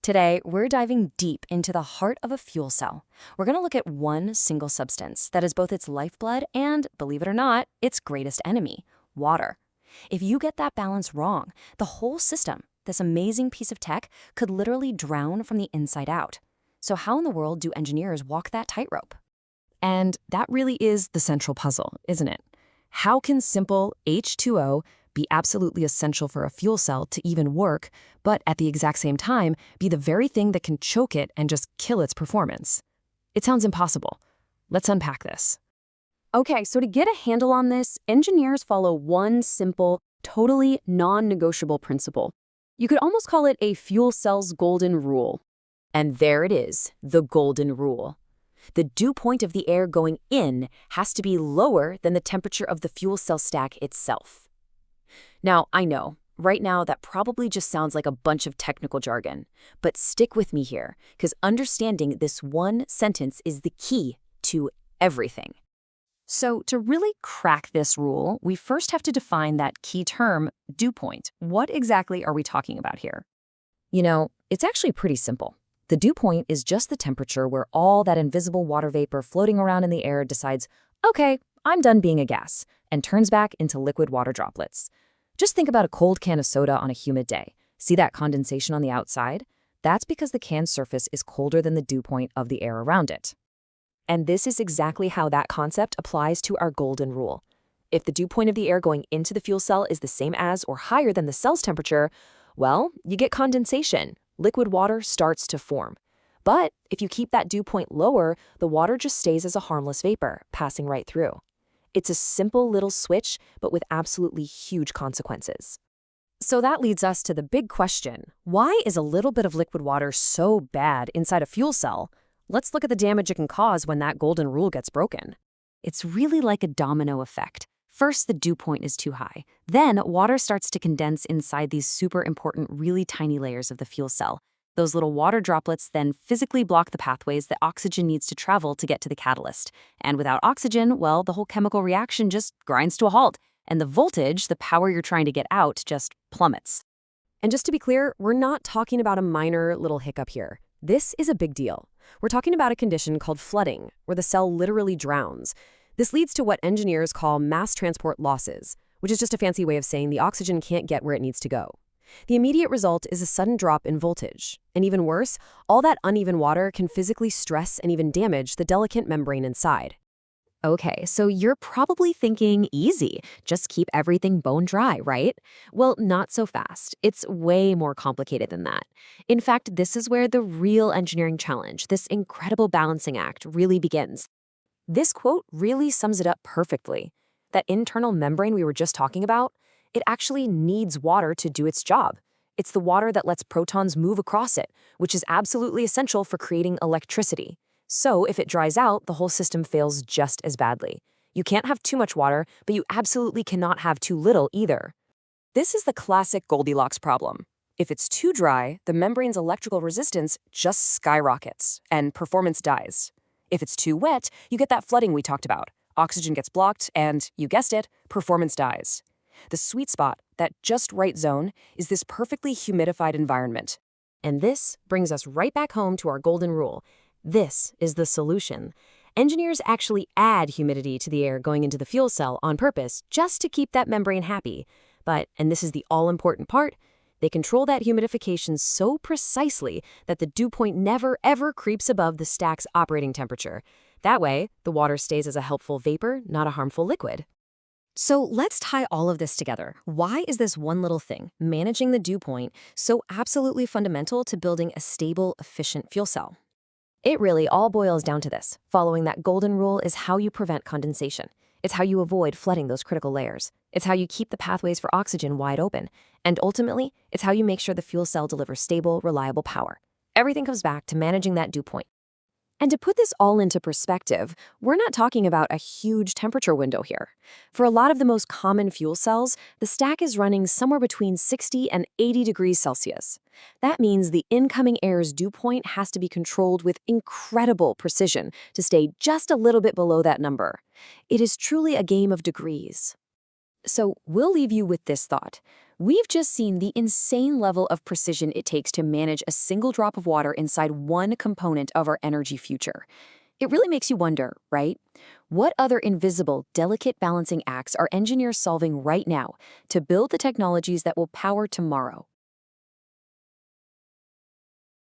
Today, we're diving deep into the heart of a fuel cell. We're going to look at one single substance that is both its lifeblood and, believe it or not, its greatest enemy, water. If you get that balance wrong, the whole system, this amazing piece of tech, could literally drown from the inside out. So how in the world do engineers walk that tightrope? And that really is the central puzzle, isn't it? How can simple H2O be absolutely essential for a fuel cell to even work, but at the exact same time, be the very thing that can choke it and just kill its performance? It sounds impossible. Let's unpack this. Okay, so to get a handle on this, engineers follow one simple, totally non-negotiable principle. You could almost call it a fuel cell's golden rule. And there it is, the golden rule. The dew point of the air going in has to be lower than the temperature of the fuel cell stack itself. Now, I know, right now that probably just sounds like a bunch of technical jargon, but stick with me here, because understanding this one sentence is the key to everything. So to really crack this rule, we first have to define that key term, dew point. What exactly are we talking about here? You know, it's actually pretty simple. The dew point is just the temperature where all that invisible water vapor floating around in the air decides, okay, I'm done being a gas, and turns back into liquid water droplets. Just think about a cold can of soda on a humid day. See that condensation on the outside? That's because the can's surface is colder than the dew point of the air around it. And this is exactly how that concept applies to our golden rule. If the dew point of the air going into the fuel cell is the same as or higher than the cell's temperature, well, you get condensation. Liquid water starts to form. But if you keep that dew point lower, the water just stays as a harmless vapor, passing right through. It's a simple little switch, but with absolutely huge consequences. So that leads us to the big question. Why is a little bit of liquid water so bad inside a fuel cell? Let's look at the damage it can cause when that golden rule gets broken. It's really like a domino effect. First, the dew point is too high. Then, water starts to condense inside these super important, really tiny layers of the fuel cell. Those little water droplets then physically block the pathways that oxygen needs to travel to get to the catalyst. And without oxygen, well, the whole chemical reaction just grinds to a halt. And the voltage, the power you're trying to get out, just plummets. And just to be clear, we're not talking about a minor little hiccup here. This is a big deal. We're talking about a condition called flooding, where the cell literally drowns. This leads to what engineers call mass transport losses, which is just a fancy way of saying the oxygen can't get where it needs to go. The immediate result is a sudden drop in voltage. And even worse, all that uneven water can physically stress and even damage the delicate membrane inside. Okay, so you're probably thinking, easy, just keep everything bone dry, right? Well, not so fast. It's way more complicated than that. In fact, this is where the real engineering challenge, this incredible balancing act, really begins. This quote really sums it up perfectly. That internal membrane we were just talking about, it actually needs water to do its job. It's the water that lets protons move across it, which is absolutely essential for creating electricity. So if it dries out, the whole system fails just as badly. You can't have too much water, but you absolutely cannot have too little either. This is the classic Goldilocks problem. If it's too dry, the membrane's electrical resistance just skyrockets, and performance dies. If it's too wet, you get that flooding we talked about. Oxygen gets blocked, and, you guessed it, performance dies. The sweet spot, that just right zone, is this perfectly humidified environment. And this brings us right back home to our golden rule. This is the solution. Engineers actually add humidity to the air going into the fuel cell on purpose just to keep that membrane happy. But, and this is the all-important part, they control that humidification so precisely that the dew point never ever creeps above the stack's operating temperature. That way, the water stays as a helpful vapor, not a harmful liquid. So let's tie all of this together. Why is this one little thing, managing the dew point, so absolutely fundamental to building a stable, efficient fuel cell? It really all boils down to this. Following that golden rule is how you prevent condensation. It's how you avoid flooding those critical layers. It's how you keep the pathways for oxygen wide open. And ultimately, it's how you make sure the fuel cell delivers stable, reliable power. Everything comes back to managing that dew point. And to put this all into perspective, we're not talking about a huge temperature window here. For a lot of the most common fuel cells, the stack is running somewhere between 60 and 80 degrees Celsius. That means the incoming air's dew point has to be controlled with incredible precision to stay just a little bit below that number. It is truly a game of degrees. So we'll leave you with this thought. We've just seen the insane level of precision it takes to manage a single drop of water inside one component of our energy future. It really makes you wonder, right? What other invisible, delicate balancing acts are engineers solving right now to build the technologies that will power tomorrow?